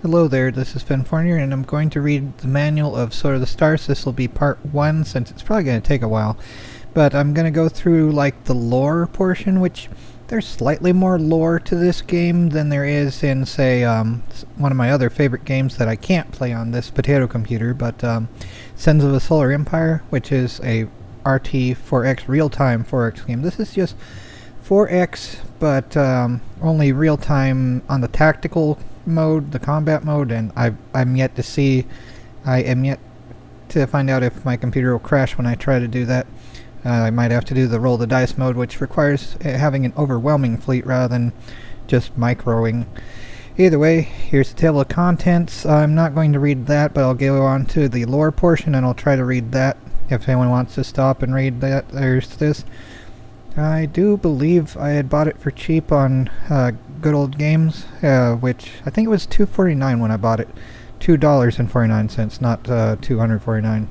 Hello there, this is Ben Fournier, and I'm going to read the manual of Sword of the Stars. This will be part 1, since it's probably going to take a while. But I'm going to go through, like, the lore portion, which there's slightly more lore to this game than there is in, say, one of my other favorite games that I can't play on this potato computer, but Sons of the Solar Empire, which is a RT4X real-time 4X game. This is just 4X, but only real-time on the tactical mode, the combat mode, and I am yet to find out if my computer will crash when I try to do that. I might have to do the roll the dice mode, which requires having an overwhelming fleet rather than just microing. Either way, here's the table of contents. I'm not going to read that, but I'll go on to the lore portion and I'll try to read that. If anyone wants to stop and read that, there's this. I do believe I had bought it for cheap on Good Old Games, which I think it was $2.49 when I bought it. $2.49, not $249.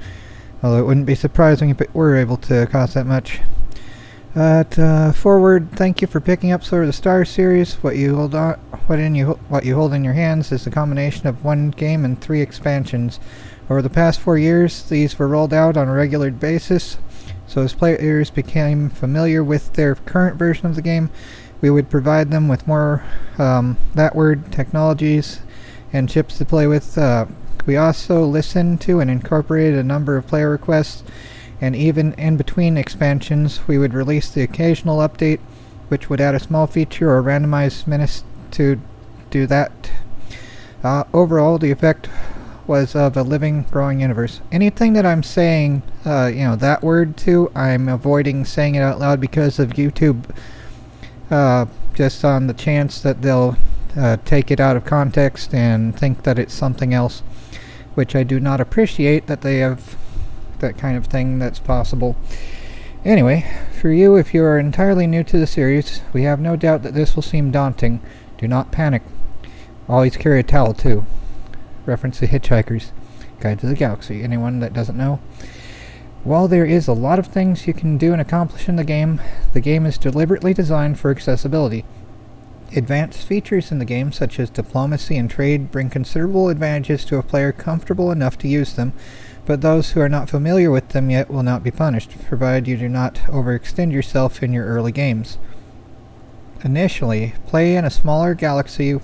Although it wouldn't be surprising if it were able to cost that much. Forward, thank you for picking up Sword of the Stars series. What you hold in your hands is a combination of one game and 3 expansions. Over the past 4 years, these were rolled out on a regular basis. So as players became familiar with their current version of the game, we would provide them with more technologies and chips to play with. We also listened to and incorporated a number of player requests, and even in between expansions, we would release the occasional update, which would add a small feature or randomized minutes to do that. Overall, the effect was of a living, growing universe. Anything that I'm saying, that word to, I'm avoiding saying it out loud because of YouTube, just on the chance that they'll take it out of context and think that it's something else, which I do not appreciate that they have that kind of thing that's possible. Anyway, for you, if you are entirely new to the series, we have no doubt that this will seem daunting. Do not panic. Always carry a towel, too. Reference to Hitchhiker's Guide to the Galaxy. Anyone that doesn't know? While there is a lot of things you can do and accomplish in the game is deliberately designed for accessibility. Advanced features in the game, such as diplomacy and trade, bring considerable advantages to a player comfortable enough to use them, but those who are not familiar with them yet will not be punished, provided you do not overextend yourself in your early games. Initially, play in a smaller galaxy,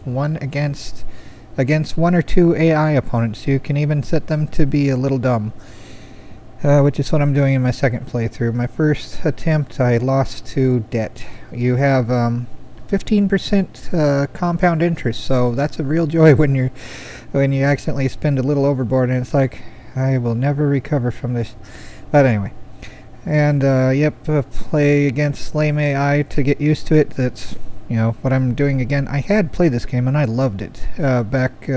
against 1 or 2 AI opponents. You can even set them to be a little dumb, which is what I'm doing in my second playthrough. My first attempt, I lost to debt. You have 15% compound interest, so that's a real joy when you accidentally spend a little overboard, and it's like, I will never recover from this. But anyway, and play against lame AI to get used to it. That's what I'm doing again. I had played this game and I loved it back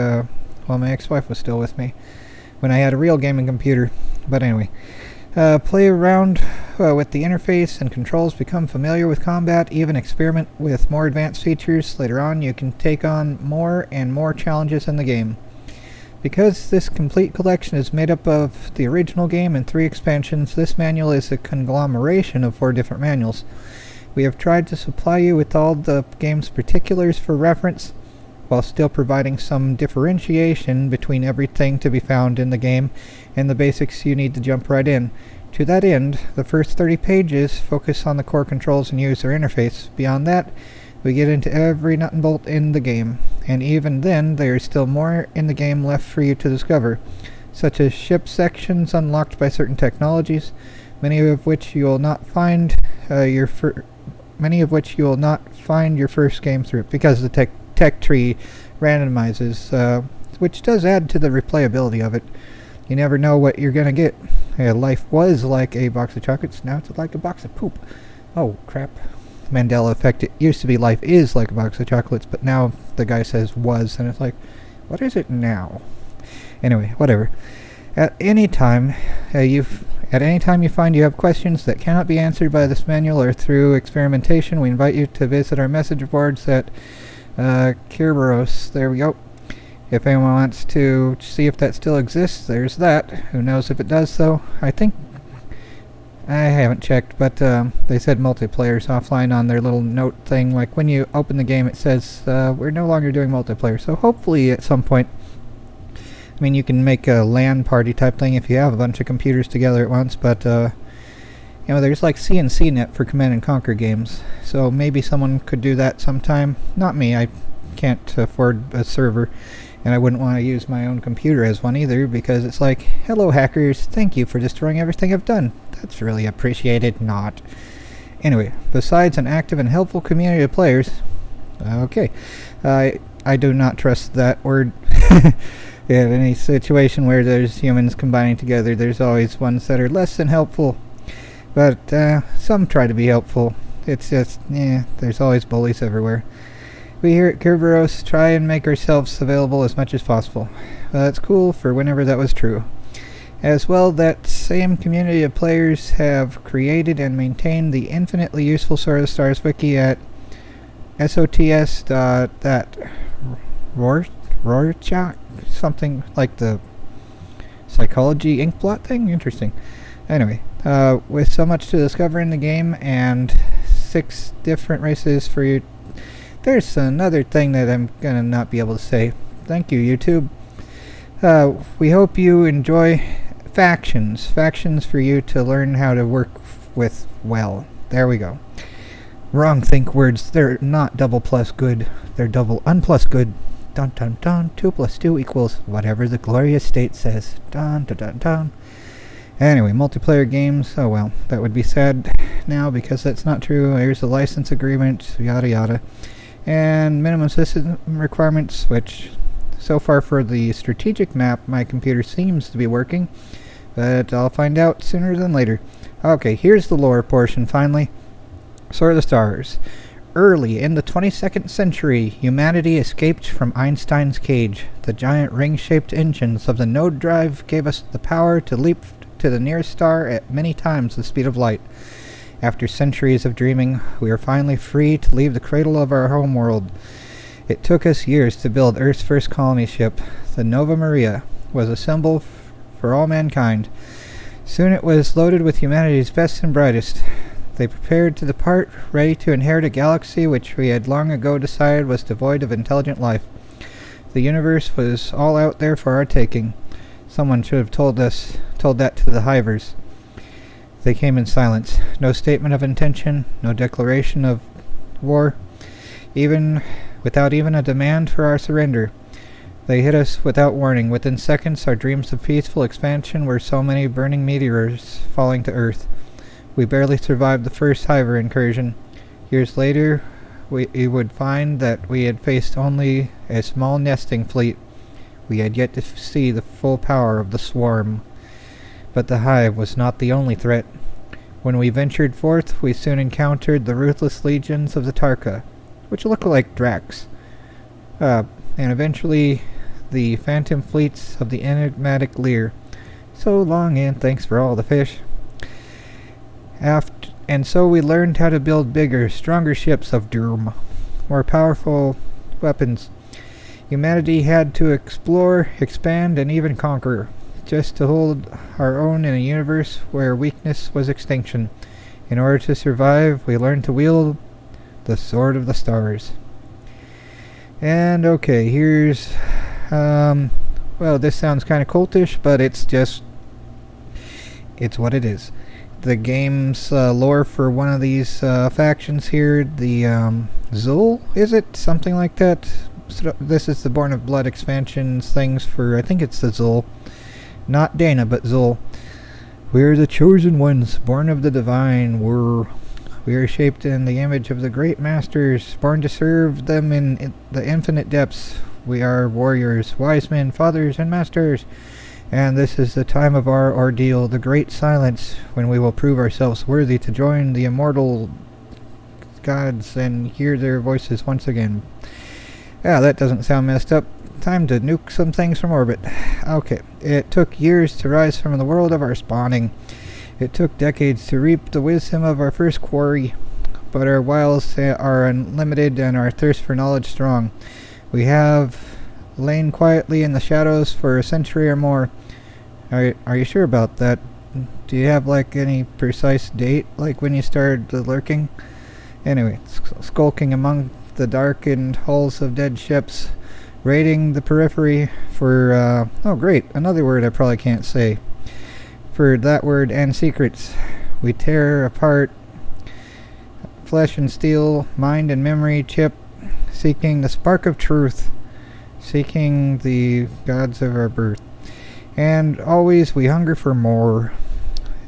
while my ex-wife was still with me, when I had a real gaming computer. But anyway, play around with the interface and controls, become familiar with combat, even experiment with more advanced features. Later on, you can take on more and more challenges in the game. Because this complete collection is made up of the original game and 3 expansions, this manual is a conglomeration of 4 different manuals. We have tried to supply you with all the game's particulars for reference, while still providing some differentiation between everything to be found in the game and the basics you need to jump right in. To that end, the first 30 pages focus on the core controls and user interface. Beyond that, we get into every nut and bolt in the game, and even then, there is still more in the game left for you to discover, such as ship sections unlocked by certain technologies, many of which you will not find your first game through, because the tech tree randomizes, which does add to the replayability of it. You never know what you're gonna get. Life was like a box of chocolates, now it's like a box of poop. Oh crap. Mandela effect. It used to be life is like a box of chocolates, but now the guy says was, and it's like, what is it now? Anyway, whatever. At any time you find you have questions that cannot be answered by this manual or through experimentation, we invite you to visit our message boards at Kerberos. There we go. If anyone wants to see if that still exists, there's that. Who knows if it does, though. I haven't checked, but they said multiplayer's offline on their little note thing. Like when you open the game, it says we're no longer doing multiplayer. So hopefully at some point I mean, you can make a LAN party type thing if you have a bunch of computers together at once, but there's like CNCnet for Command and Conquer games, so maybe someone could do that sometime. Not me, I can't afford a server, and I wouldn't want to use my own computer as one either, because it's like, hello hackers, thank you for destroying everything I've done. That's really appreciated. Not. Anyway, besides an active and helpful community of players, okay, I do not trust that word. In any situation where there's humans combining together, there's always ones that are less than helpful. But some try to be helpful. It's just, there's always bullies everywhere. We here at Kerberos try and make ourselves available as much as possible. That's cool for whenever that was true. As well, that same community of players have created and maintained the infinitely useful Sword of the Stars wiki at Rorschach? Something like the psychology inkblot thing? Interesting. Anyway, with so much to discover in the game and 6 different races for you, there's another thing that I'm gonna not be able to say. Thank you, YouTube. We hope you enjoy factions. Factions for you to learn how to work with well. There we go. Wrong think words. They're not double plus good. They're double unplus good. Dun dun dun. 2 + 2 = whatever the glorious state says. Dun dun dun dun. Anyway, multiplayer games. Oh well, that would be sad now because that's not true. There's a license agreement, yada yada. And minimum system requirements, which so far for the strategic map, my computer seems to be working. But I'll find out sooner than later. Okay, here's the lore portion finally. Sword of the Stars. Early in the 22nd century, humanity escaped from Einstein's cage. The giant ring-shaped engines of the node drive gave us the power to leap to the nearest star at many times the speed of light. After centuries of dreaming, we are finally free to leave the cradle of our homeworld. It took us years to build Earth's first colony ship. The Nova Maria was a symbol for all mankind. Soon it was loaded with humanity's best and brightest. They prepared to depart, ready to inherit a galaxy which we had long ago decided was devoid of intelligent life. The universe was all out there for our taking. Someone should have told that to the Hivers. They came in silence. No statement of intention, no declaration of war, without even a demand for our surrender. They hit us without warning. Within seconds, our dreams of peaceful expansion were so many burning meteors falling to Earth. We barely survived the first Hiver incursion. Years later, we would find that we had faced only a small nesting fleet. We had yet to see the full power of the swarm. But the Hive was not the only threat. When we ventured forth, we soon encountered the ruthless legions of the Tarka, which look like Drax. And eventually, the phantom fleets of the enigmatic Lear. So long, and thanks for all the fish. And so we learned how to build bigger, stronger ships of doom, more powerful weapons. Humanity had to explore, expand, and even conquer, just to hold our own in a universe where weakness was extinction. In order to survive, we learned to wield the Sword of the Stars. And okay, here's, well, this sounds kind of cultish, but it's what it is. The game's lore for one of these factions here, the Zul, is it? Something like that. So this is the Born of Blood expansions things for, I think it's the Zul. Not Dana, but Zul. We're the chosen ones, born of the divine. We are shaped in the image of the great masters, born to serve them in the infinite depths. We are warriors, wise men, fathers, and masters. And this is the time of our ordeal, the great silence, when we will prove ourselves worthy to join the immortal gods and hear their voices once again. Yeah, that doesn't sound messed up. Time to nuke some things from orbit. Okay, it took years to rise from the world of our spawning. It took decades to reap the wisdom of our first quarry. But our wiles are unlimited and our thirst for knowledge strong. We have lain quietly in the shadows for a century or more. Are you sure about that? Do you have like any precise date, like when you started lurking? Anyway, skulking among the darkened hulls of dead ships, raiding the periphery, for, oh great, another word I probably can't say. For that word and secrets. We tear apart flesh and steel, mind and memory chip, seeking the spark of truth, seeking the gods of our birth. And always we hunger for more.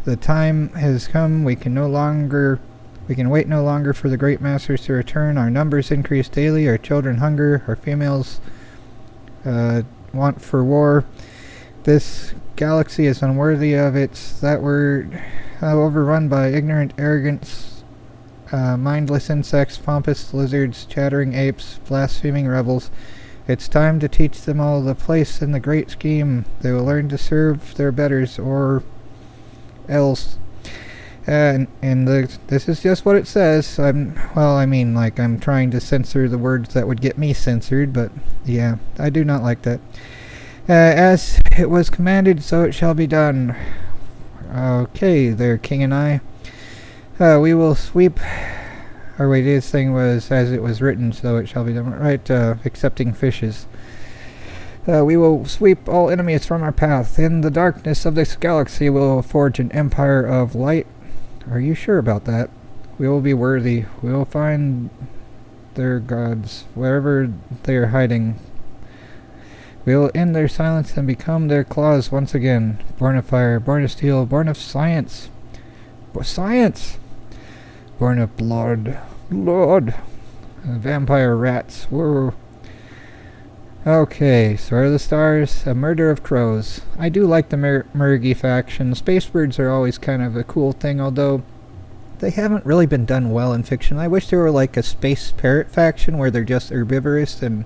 The time has come, we can wait no longer for the great masters to return. Our numbers increase daily, our children hunger, our females want for war. This galaxy is unworthy of that word, overrun by ignorant arrogance, mindless insects, pompous lizards, chattering apes, blaspheming rebels. It's time to teach them all the place in the great scheme. They will learn to serve their betters, or else. And this is just what it says. I'm trying to censor the words that would get me censored, but yeah, I do not like that. As it was commanded, so it shall be done. Okay, there, King and I. We will sweep. Or wait, this thing was as it was written, so it shall be done. Right, accepting fishes. We will sweep all enemies from our path. In the darkness of this galaxy, we will forge an empire of light. Are you sure about that? We will be worthy. We will find their gods, wherever they are hiding. We will end their silence and become their claws once again. Born of fire, born of steel, born of science. Science! Born of blood. Blood! Vampire rats. Whoa. Okay, so are the stars a murder of crows? I do like the Murgi faction. Space birds are always kind of a cool thing, although they haven't really been done well in fiction. I wish there were like a space parrot faction where they're just herbivorous, and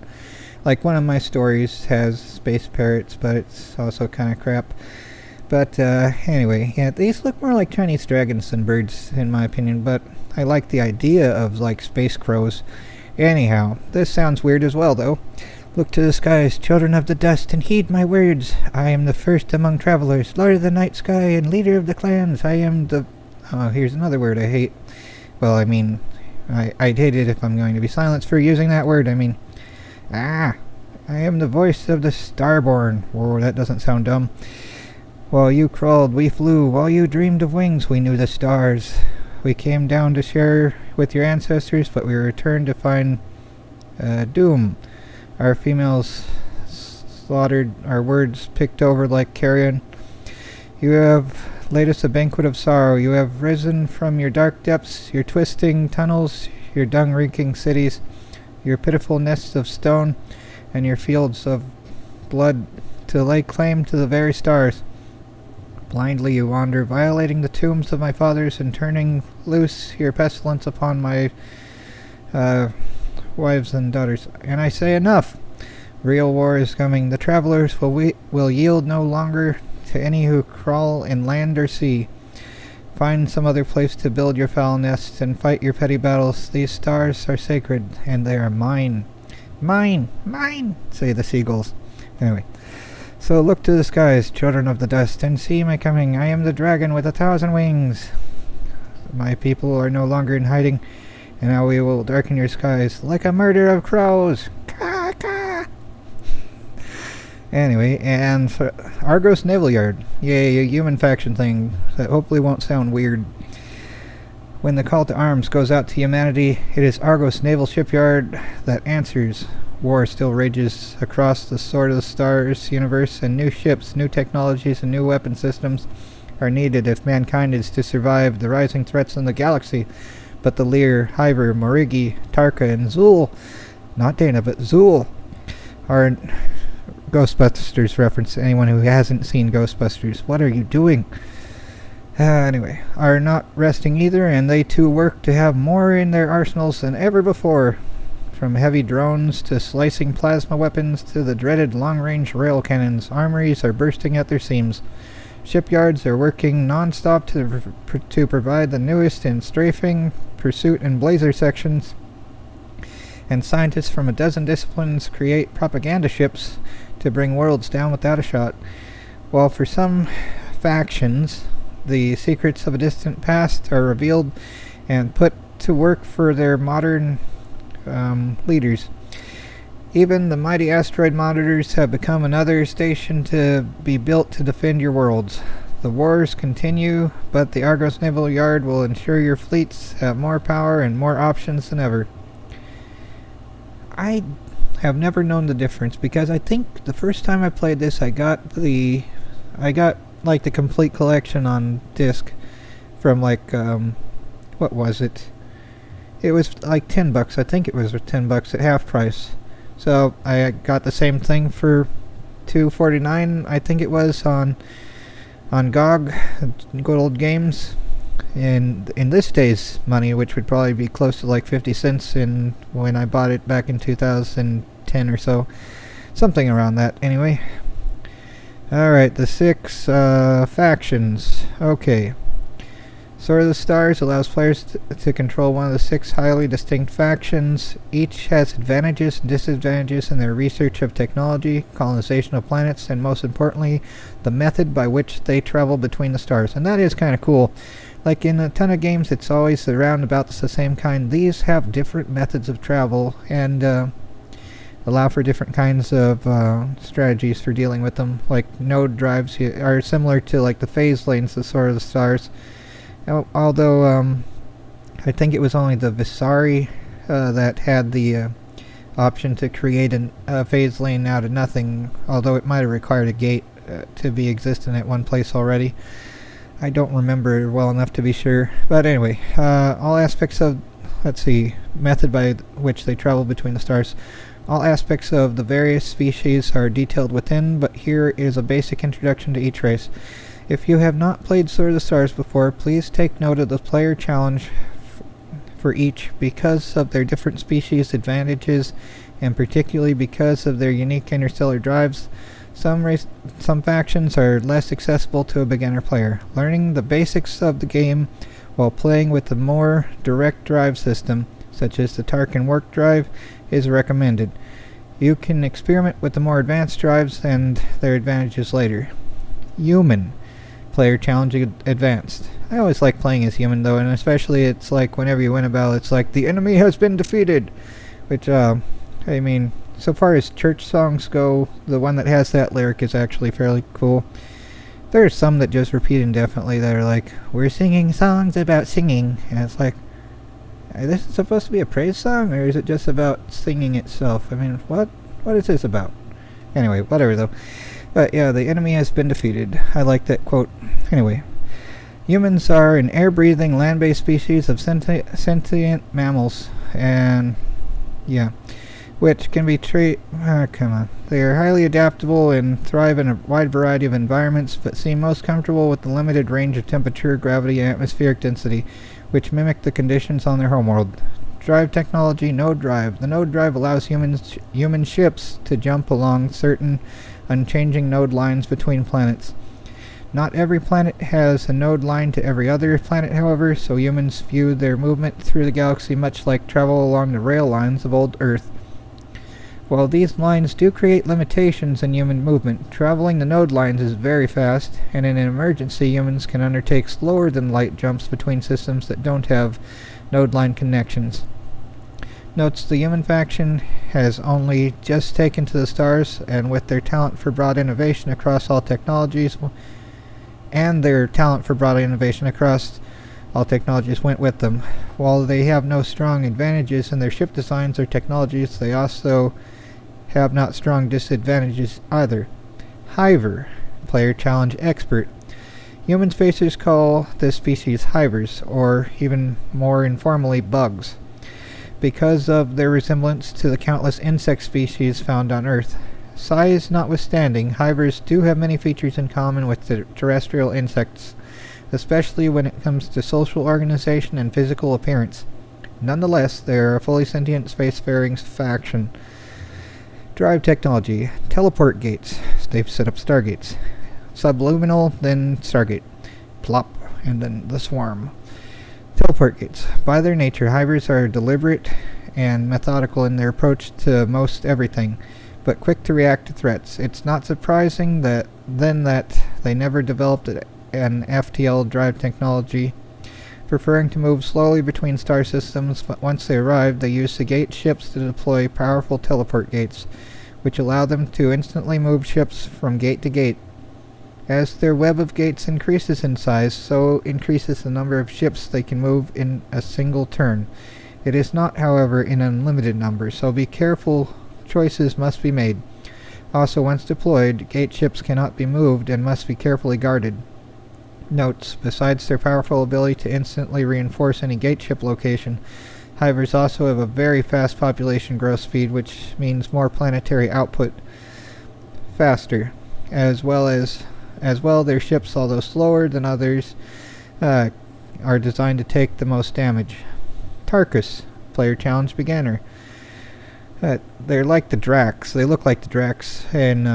like one of my stories has space parrots, but it's also kind of crap. But anyway, yeah, these look more like Chinese dragons than birds in my opinion, but I like the idea of like space crows. Anyhow, this sounds weird as well though. Look to the skies, children of the dust, and heed my words. I am the first among travelers, lord of the night sky, and leader of the clans. I am the... Oh, here's another word I hate. Well, I mean, I'd hate it if I'm going to be silenced for using that word. I mean... I am the voice of the starborn. Whoa, that doesn't sound dumb. While you crawled, we flew. While you dreamed of wings, we knew the stars. We came down to share with your ancestors, but we returned to find doom. Our females slaughtered, our words picked over like carrion. You have laid us a banquet of sorrow. You have risen from your dark depths, your twisting tunnels, your dung-reeking cities, your pitiful nests of stone, and your fields of blood, to lay claim to the very stars. Blindly you wander, violating the tombs of my fathers and turning loose your pestilence upon my wives and daughters. And I say enough. Real war is coming. The travelers will yield no longer to any who crawl in land or sea. Find some other place to build your foul nests and fight your petty battles. These stars are sacred, and they are mine. Mine! Mine! Say the seagulls. Anyway. So look to the skies, children of the dust, and see my coming. I am the dragon with 1,000 wings. My people are no longer in hiding, and now we will darken your skies like a murder of crows. Caw, caw. Anyway, and Argos Naval Yard. Yay, a human faction thing that hopefully won't sound weird. When the call to arms goes out to humanity, it is Argos Naval Shipyard that answers. War still rages across the Sword of the Stars universe, and new ships, new technologies, and new weapon systems are needed if mankind is to survive the rising threats in the galaxy. But the Lear, Hyver, Morigi, Tarka, and Zool, not Dana, but Zool, are Ghostbusters reference to anyone who hasn't seen Ghostbusters. What are you doing? Anyway, are not resting either, and they too work to have more in their arsenals than ever before. From heavy drones to slicing plasma weapons to the dreaded long-range rail cannons, armories are bursting at their seams. Shipyards are working non-stop to provide the newest in strafing, pursuit, and blazer sections, and scientists from a dozen disciplines create propaganda ships to bring worlds down without a shot. While for some factions, the secrets of a distant past are revealed and put to work for their modern leaders. Even the mighty asteroid monitors have become another station to be built to defend your worlds. The wars continue, but the Argos Naval Yard will ensure your fleets have more power and more options than ever. I have never known the difference, because I think the first time I played this, I got like the complete collection on disc from like what was it? It was like $10. I think it was $10 at half price. So I got the same thing for $2.49. I think it was on GOG, good old games. And in this day's money, which would probably be close to like 50 cents in when I bought it back in 2010 or so, something around that. Anyway. Alright, the 6 factions. Okay. Sword of the Stars allows players to control one of the 6 highly distinct factions. Each has advantages and disadvantages in their research of technology, colonization of planets, and most importantly, the method by which they travel between the stars. And that is kind of cool. Like in a ton of games, it's always around about the same kind. These have different methods of travel and allow for different kinds of strategies for dealing with them. Like node drives are similar to like the phase lanes, the Sword of the Stars. Although I think it was only the Visari that had the option to create a phase lane out of nothing, although it might have required a gate to be existent at one place already. I don't remember well enough to be sure. But anyway, all aspects of, method by which they travel between the stars. All aspects of the various species are detailed within, but here is a basic introduction to each race. If you have not played Sword of the Stars before, please take note of the player challenge for each because of their different species advantages, and particularly because of their unique interstellar drives. Some factions are less accessible to a beginner player. Learning the basics of the game while playing with the more direct drive system, such as the Tarkin Work Drive, is recommended. You can experiment with the more advanced drives and their advantages later. Human. Player challenge advanced. I always like playing as human though, and especially it's like whenever you win a battle, it's like the enemy has been defeated, which I mean, so far as church songs go, the one that has that lyric is actually fairly cool. There are some that just repeat indefinitely that are like, we're singing songs about singing, and it's like, is this supposed to be a praise song, or is it just about singing itself? I mean, what is this about? Anyway, whatever though. But yeah, the enemy has been defeated. I like that quote. Anyway, humans are an air-breathing, land-based species of sentient mammals, and yeah, which can be They are highly adaptable and thrive in a wide variety of environments, but seem most comfortable with the limited range of temperature, gravity, and atmospheric density, which mimic the conditions on their homeworld. Drive technology, node drive. The node drive allows human ships to jump along certain unchanging node lines between planets. Not every planet has a node line to every other planet, however, so humans view their movement through the galaxy much like travel along the rail lines of old Earth. While these lines do create limitations in human movement, traveling the node lines is very fast, and in an emergency humans can undertake slower than light jumps between systems that don't have node line connections. Notes the human faction has only just taken to the stars, and with their talent for broad innovation across all technologies, went with them. While they have no strong advantages in their ship designs or technologies, they also have not strong disadvantages either. Hiver, player challenge expert. Human spacers call this species hivers, or even more informally, bugs, because of their resemblance to the countless insect species found on Earth. Size notwithstanding, hivers do have many features in common with the terrestrial insects, especially when it comes to social organization and physical appearance. Nonetheless, they are a fully sentient spacefaring faction. Drive technology. Teleport gates. They've set up stargates. Subliminal, then stargate. Plop, and then the swarm. Teleport gates. By their nature, hivers are deliberate and methodical in their approach to most everything, but quick to react to threats. It's not surprising that they never developed an FTL drive technology. Preferring to move slowly between star systems, but once they arrive, they use the gate ships to deploy powerful teleport gates, which allow them to instantly move ships from gate to gate. As their web of gates increases in size, so increases the number of ships they can move in a single turn. It is not, however, an unlimited number, so be careful. Choices must be made. Also, once deployed, gate ships cannot be moved and must be carefully guarded. Notes: besides their powerful ability to instantly reinforce any gate ship location, hivers also have a very fast population growth speed, which means more planetary output faster, as well their ships, although slower than others, are designed to take the most damage. Tarkus, player challenge beginner. They're like the Drax. They look like the Drax in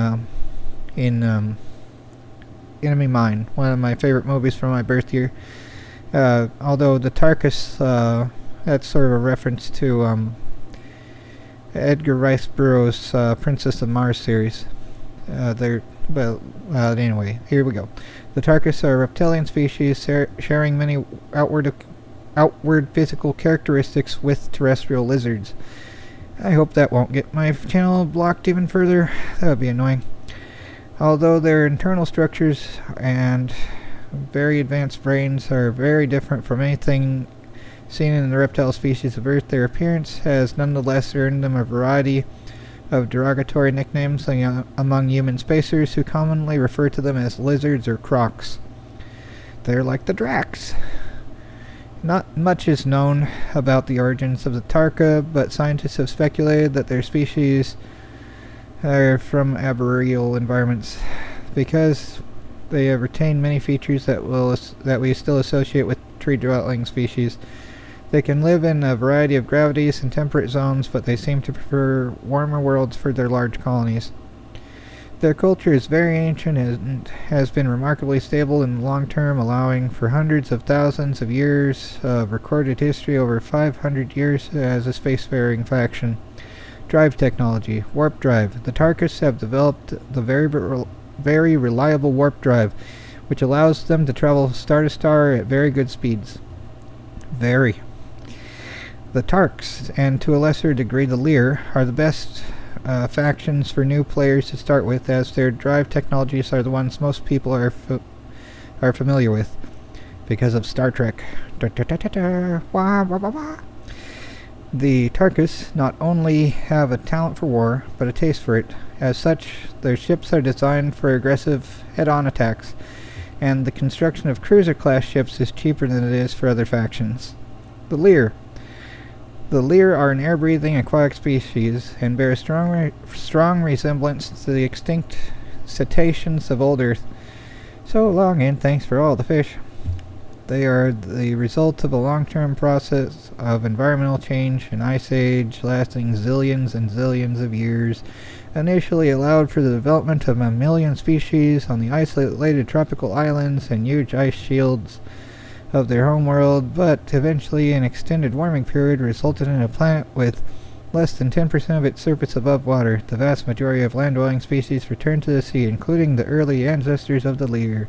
Enemy Mine, one of my favorite movies from my birth year. Although the Tarkus, that's sort of a reference to Edgar Rice Burroughs' Princess of Mars series. Anyway, here we go. The Tarkus are a reptilian species sharing many outward physical characteristics with terrestrial lizards. I hope that won't get my channel blocked even further. That would be annoying. Although their internal structures and very advanced brains are very different from anything seen in the reptile species of Earth, their appearance has nonetheless earned them a variety of derogatory nicknames among human spacers, who commonly refer to them as lizards or crocs. They're like the Drax. Not much is known about the origins of the Tarka, but scientists have speculated that their species are from arboreal environments, because they have retained many features that we still associate with tree-dwelling species. They can live in a variety of gravities and temperate zones, but they seem to prefer warmer worlds for their large colonies. Their culture is very ancient and has been remarkably stable in the long term, allowing for hundreds of thousands of years of recorded history, over 500 years as a spacefaring faction. Drive technology. Warp drive. The Tarkus have developed the very reliable warp drive, which allows them to travel star to star at very good speeds. The Tarks, and to a lesser degree the Lear, are the best factions for new players to start with, as their drive technologies are the ones most people are familiar with because of Star Trek. The Tarkus not only have a talent for war, but a taste for it. As such, their ships are designed for aggressive head-on attacks, and the construction of cruiser-class ships is cheaper than it is for other factions. The Lear. The Lear are an air-breathing aquatic species, and bear a strong resemblance to the extinct cetaceans of old Earth. So long, and thanks for all the fish. They are the result of a long-term process of environmental change, an ice age lasting zillions and zillions of years, initially allowed for the development of a million species on the isolated tropical islands and huge ice shields of their homeworld, but eventually an extended warming period resulted in a planet with less than 10% of its surface above water. The vast majority of land-dwelling species returned to the sea, including the early ancestors of the Lear.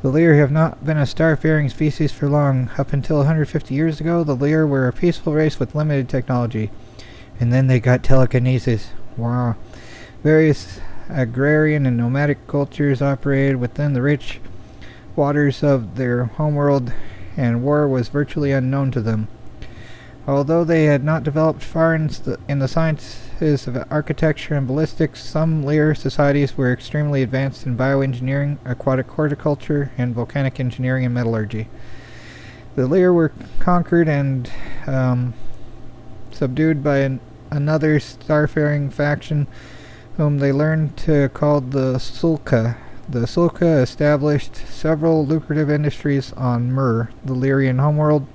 The Lear have not been a star-faring species for long. Up until 150 years ago, the Lear were a peaceful race with limited technology. And then they got telekinesis. Wow. Various agrarian and nomadic cultures operated within the rich waters of their homeworld, and war was virtually unknown to them. Although they had not developed far in the sciences of architecture and ballistics, some Lear societies were extremely advanced in bioengineering, aquatic horticulture, and volcanic engineering and metallurgy. The Lear were conquered and subdued by another starfaring faction, whom they learned to call the Sulka. The Sulka established several lucrative industries on Myr, the Lyrian homeworld,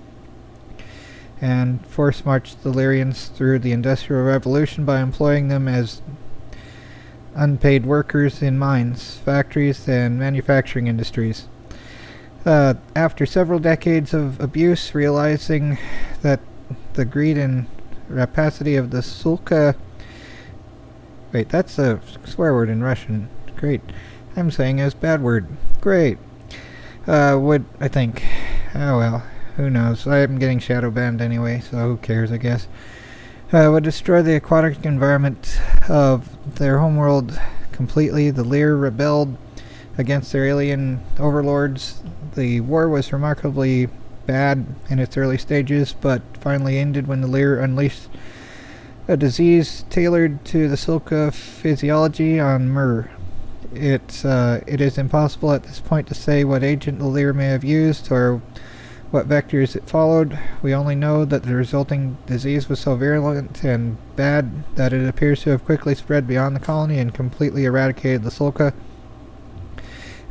and force-marched the Lyrians through the Industrial Revolution by employing them as unpaid workers in mines, factories, and manufacturing industries. After several decades of abuse, realizing that the greed and rapacity of the Sulka... Wait, that's a swear word in Russian. Great. I'm saying as bad word. Great. I think. Oh well. who knows? I'm getting shadow banned anyway, so who cares, I guess. Would destroy the aquatic environment of their homeworld completely. The Lear rebelled against their alien overlords. The war was remarkably bad in its early stages, but finally ended when the Lear unleashed a disease tailored to the Silka physiology on Mur. It is impossible at this point to say what agent the Lear may have used or what vectors it followed. We only know that the resulting disease was so virulent and bad that it appears to have quickly spread beyond the colony and completely eradicated the Sulca,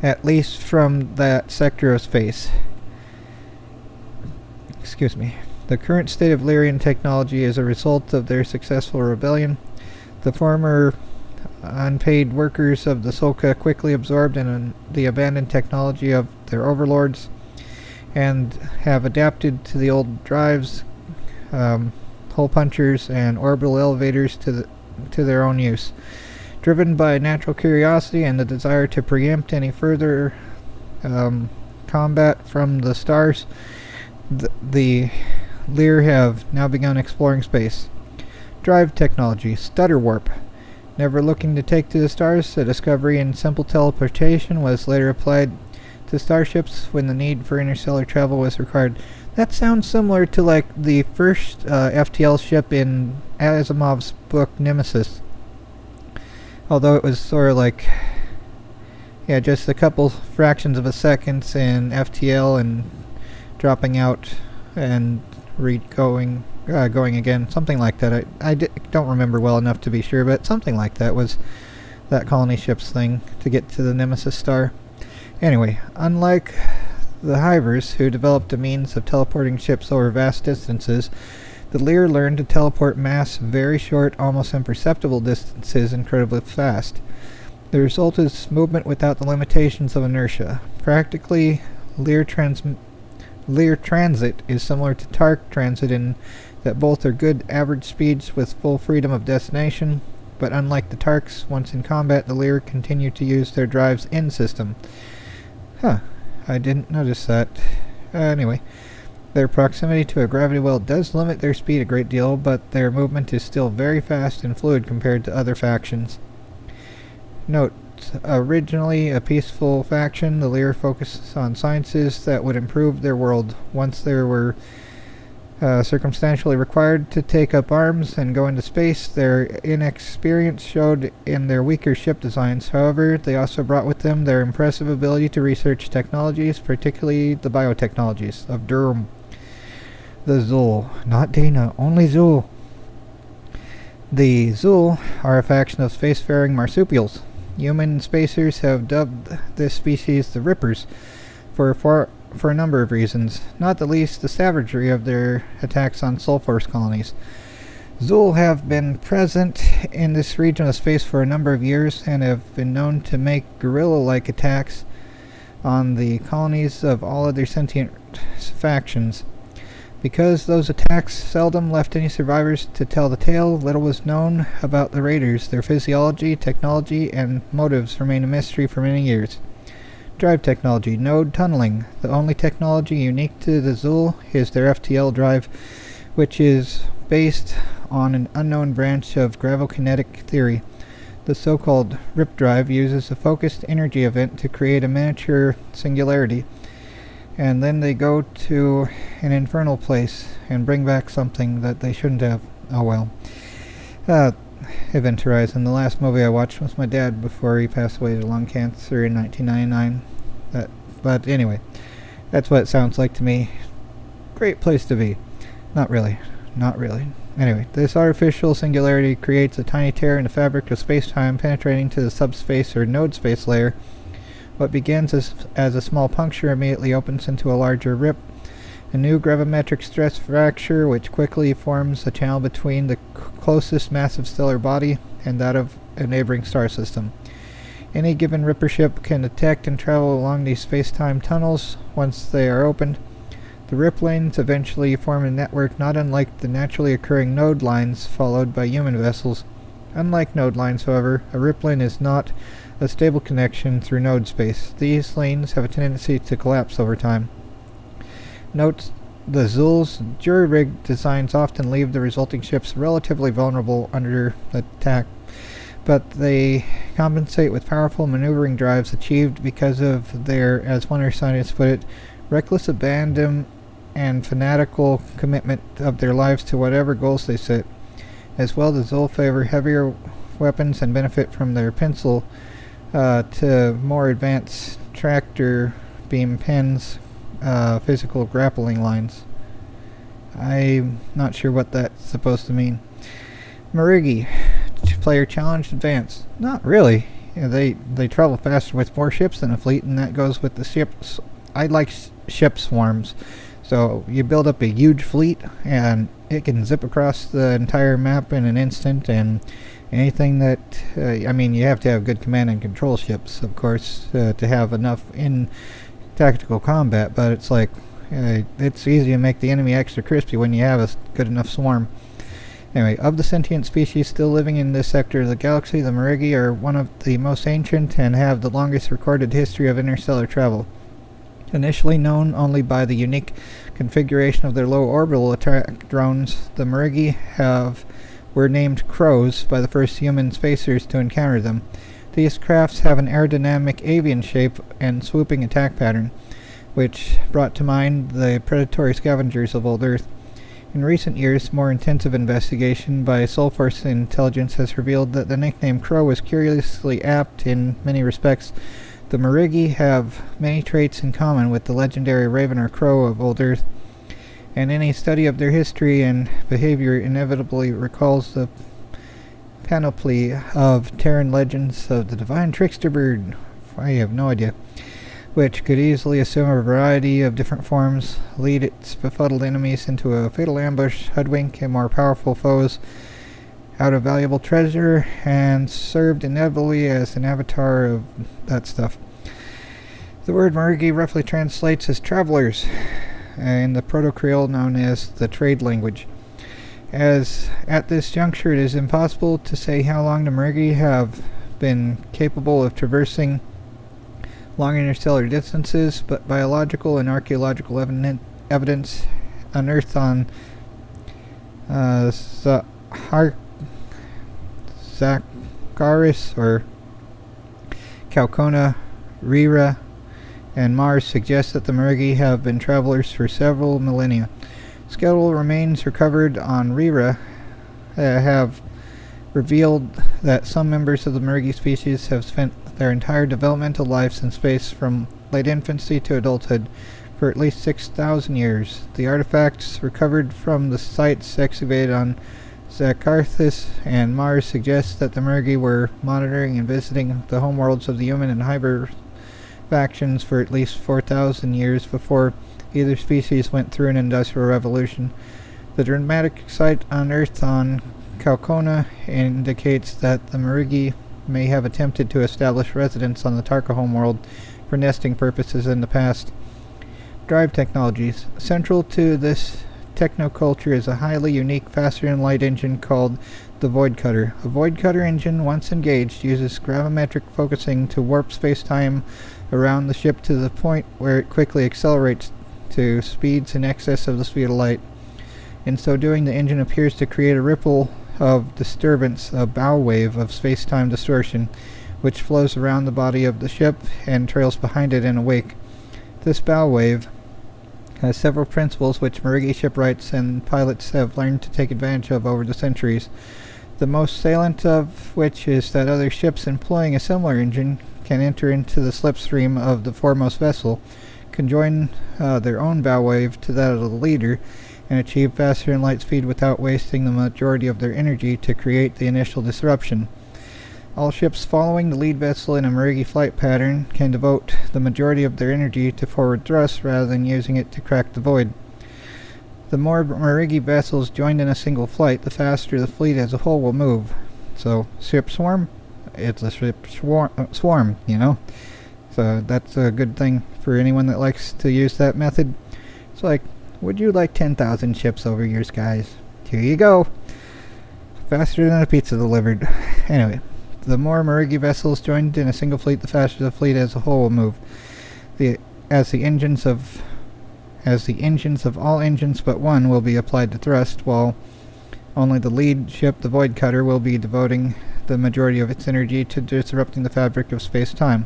at least from that sector of space. Excuse me. The current state of Lyrian technology is a result of their successful rebellion. The former unpaid workers of the Sulca quickly absorbed in the abandoned technology of their overlords and have adapted to the old drives, hole punchers, and orbital elevators to their own use. Driven by natural curiosity and the desire to preempt any further combat from the stars, the Lear have now begun exploring space. Drive technology, stutter warp. Never looking to take to the stars, a discovery in simple teleportation was later applied to starships when the need for interstellar travel was required. That sounds similar to like the first FTL ship in Asimov's book Nemesis. Although it was sort of like, yeah, just a couple fractions of a second in FTL and dropping out and going again, something like that. I don't remember well enough to be sure, but something like that was that colony ship's thing to get to the Nemesis star. Anyway, unlike the Hivers, who developed a means of teleporting ships over vast distances, the Lear learned to teleport mass very short, almost imperceptible distances incredibly fast. The result is movement without the limitations of inertia. Practically, Lear transit is similar to Tark transit in that both are good average speeds with full freedom of destination, but unlike the Tarks, once in combat, the Lear continue to use their drives in-system. I didn't notice that. Anyway, their proximity to a gravity well does limit their speed a great deal, but their movement is still very fast and fluid compared to other factions. Note, originally a peaceful faction, the Lear focused on sciences that would improve their world. Once they were circumstantially required to take up arms and go into space, their inexperience showed in their weaker ship designs. However, they also brought with them their impressive ability to research technologies, particularly the biotechnologies of Durham. The Zul. Not Dana, only Zul. The Zul are a faction of spacefaring marsupials. Human spacers have dubbed this species the Rippers for a number of reasons, not the least the savagery of their attacks on Sulforce colonies. Zul have been present in this region of space for a number of years and have been known to make guerrilla-like attacks on the colonies of all other sentient factions. Because those attacks seldom left any survivors to tell the tale, little was known about the raiders. Their physiology, technology, and motives remain a mystery for many years. Drive technology. Node tunneling. The only technology unique to the Zul is their FTL drive, which is based on an unknown branch of gravikinetic theory. The so-called RIP drive uses a focused energy event to create a miniature singularity, and then they go to an infernal place and bring back something that they shouldn't have. Oh well. Event Horizon. The last movie I watched was my dad before he passed away to lung cancer in 1999. But anyway, that's what it sounds like to me. Great place to be. Not really. Anyway, this artificial singularity creates a tiny tear in the fabric of space-time, penetrating to the subspace or node space layer. What begins as a small puncture immediately opens into a larger rip, a new gravimetric stress fracture which quickly forms a channel between the closest massive stellar body and that of a neighboring star system. Any given Ripper ship can detect and travel along these space-time tunnels once they are opened. The rip lanes eventually form a network not unlike the naturally occurring node lines followed by human vessels. Unlike node lines, however, a rip lane is not a stable connection through node space. These lanes have a tendency to collapse over time. Note The Zul's jury-rig designs often leave the resulting ships relatively vulnerable under attack, but they compensate with powerful maneuvering drives achieved because of their, as one scientist put it, reckless abandon and fanatical commitment of their lives to whatever goals they set. As well, the Zul favor heavier weapons and benefit from their pencil to more advanced tractor beam pens, physical grappling lines. I'm not sure what that's supposed to mean. Marigi, player challenged advance. Not really. They travel faster with more ships than a fleet, and that goes with the ships. I like ship swarms. So you build up a huge fleet, and it can zip across the entire map in an instant, and anything that, you have to have good command and control ships, of course, to have enough in tactical combat, but it's like, it's easy to make the enemy extra crispy when you have a good enough swarm. Anyway, of the sentient species still living in this sector of the galaxy, the Marigi are one of the most ancient and have the longest recorded history of interstellar travel. Initially known only by the unique configuration of their low orbital attack drones, the Marigi were named Crows by the first human spacers to encounter them. These crafts have an aerodynamic avian shape and swooping attack pattern, which brought to mind the predatory scavengers of old Earth. In recent years, more intensive investigation by Soulforce Intelligence has revealed that the nickname Crow is curiously apt in many respects. The Marigi have many traits in common with the legendary Raven or Crow of old Earth, and any study of their history and behavior inevitably recalls the panoply of Terran legends of the divine trickster bird. I have no idea. Which could easily assume a variety of different forms, lead its befuddled enemies into a fatal ambush, hoodwink and more powerful foes out of valuable treasure, and served inevitably as an avatar of that stuff. The word Marigi roughly translates as travelers, in the Proto-Creole known as the trade language. As at this juncture it is impossible to say how long the Marigi have been capable of traversing long interstellar distances, but biological and archaeological evidence unearthed on Zacharias or Calcona, Rira, and Mars suggests that the Marigi have been travelers for several millennia. Skeletal remains recovered on Rira have revealed that some members of the Marigi species have spent their entire developmental lives in space from late infancy to adulthood for at least 6,000 years. The artifacts recovered from the sites excavated on Zacharthus and Mars suggest that the Marigi were monitoring and visiting the homeworlds of the human and hyper factions for at least 4,000 years before either species went through an industrial revolution. The dramatic site unearthed on Calcona indicates that the Marigi may have attempted to establish residence on the Tarka homeworld for nesting purposes in the past. Drive technologies. Central to this technoculture is a highly unique faster-than-light engine called the Void Cutter. A Void Cutter engine, once engaged, uses gravimetric focusing to warp space-time around the ship to the point where it quickly accelerates to speeds in excess of the speed of light. In so doing, the engine appears to create a ripple of disturbance, a bow wave of space-time distortion, which flows around the body of the ship and trails behind it in a wake. This bow wave has several principles which Marigi shipwrights and pilots have learned to take advantage of over the centuries. The most salient of which is that other ships employing a similar engine can enter into the slipstream of the foremost vessel, conjoin their own bow wave to that of the leader, and achieve faster than light speed without wasting the majority of their energy to create the initial disruption. All ships following the lead vessel in a Marigi flight pattern can devote the majority of their energy to forward thrust rather than using it to crack the void. The more Marigi vessels joined in a single flight, the faster the fleet as a whole will move. So, ship swarm? It's a ship swarm, you know? So that's a good thing for anyone that likes to use that method. It's like, would you like 10,000 ships over your skies? Here you go. Faster than a pizza delivered. Anyway, the more Marigi vessels joined in a single fleet, the faster the fleet as a whole will move. As the engines as the engines of all engines but one will be applied to thrust, while only the lead ship, the Void Cutter, will be devoting the majority of its energy to disrupting the fabric of space-time.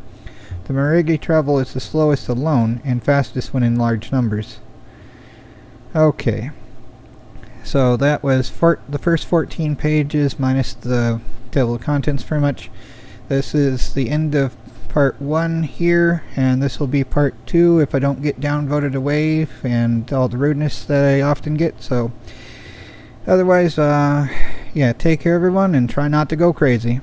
The Marigi travel is the slowest alone and fastest when in large numbers. Okay. So that was the first 14 pages minus the table of contents pretty much. This is the end of part 1 here, and this will be part 2 if I don't get downvoted away and all the rudeness that I often get. So otherwise, yeah, take care everyone and try not to go crazy.